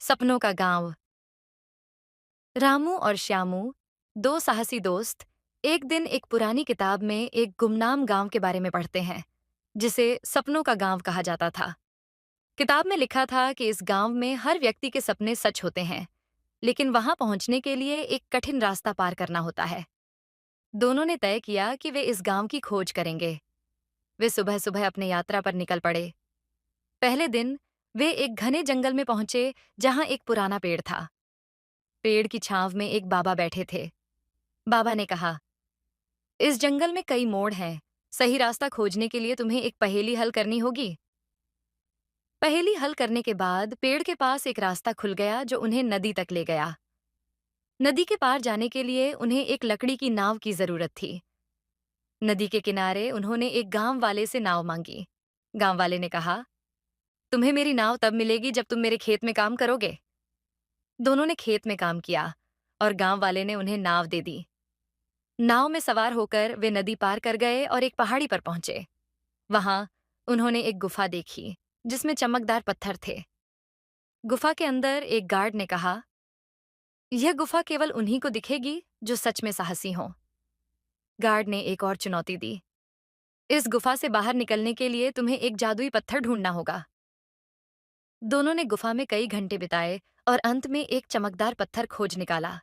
सपनों का गांव। रामू और श्यामू, दो साहसी दोस्त, एक दिन एक पुरानी किताब में एक गुमनाम गांव के बारे में पढ़ते हैं, जिसे सपनों का गांव कहा जाता था। किताब में लिखा था कि इस गांव में हर व्यक्ति के सपने सच होते हैं, लेकिन वहां पहुंचने के लिए एक कठिन रास्ता पार करना होता है। दोनों ने तय किया कि वे इस गांव की खोज करेंगे। वे सुबह सुबह अपनी यात्रा पर निकल पड़े। पहले दिन वे एक घने जंगल में पहुंचे, जहां एक पुराना पेड़ था। पेड़ की छांव में एक बाबा बैठे थे। बाबा ने कहा, इस जंगल में कई मोड़ हैं। सही रास्ता खोजने के लिए तुम्हें एक पहेली हल करनी होगी। पहेली हल करने के बाद पेड़ के पास एक रास्ता खुल गया जो उन्हें नदी तक ले गया। नदी के पार जाने के लिए उन्हें एक लकड़ी की नाव की जरूरत थी। नदी के किनारे उन्होंने एक गांव वाले से नाव मांगी। गांव वाले ने कहा, तुम्हें मेरी नाव तब मिलेगी जब तुम मेरे खेत में काम करोगे। दोनों ने खेत में काम किया और गांव वाले ने उन्हें नाव दे दी। नाव में सवार होकर वे नदी पार कर गए और एक पहाड़ी पर पहुंचे। वहां उन्होंने एक गुफा देखी, जिसमें चमकदार पत्थर थे। गुफा के अंदर एक गार्ड ने कहा, यह गुफा केवल उन्हीं को दिखेगी जो सच में साहसी हों। गार्ड ने एक और चुनौती दी, इस गुफा से बाहर निकलने के लिए तुम्हें एक जादुई पत्थर ढूंढना होगा। दोनों ने गुफा में कई घंटे बिताए और अंत में एक चमकदार पत्थर खोज निकाला।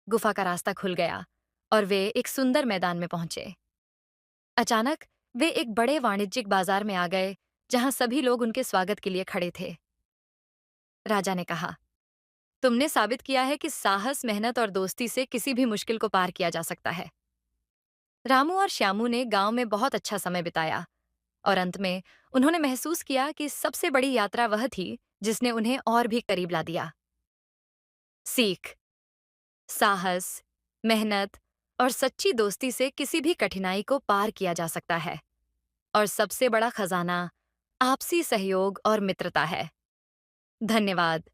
गुफा का रास्ता खुल गया और वे एक सुंदर मैदान में पहुंचे। अचानक वे एक बड़े वाणिज्यिक बाजार में आ गए, जहां सभी लोग उनके स्वागत के लिए खड़े थे। राजा ने कहा, तुमने साबित किया है कि साहस, मेहनत और दोस्ती से किसी भी मुश्किल को पार किया जा सकता है। रामू और श्यामू ने गांव में बहुत अच्छा समय बिताया और अंत में उन्होंने महसूस किया कि सबसे बड़ी यात्रा वह थी जिसने उन्हें और भी करीब ला दिया। सीख। साहस, मेहनत और सच्ची दोस्ती से किसी भी कठिनाई को पार किया जा सकता है, और सबसे बड़ा खजाना आपसी सहयोग और मित्रता है। धन्यवाद।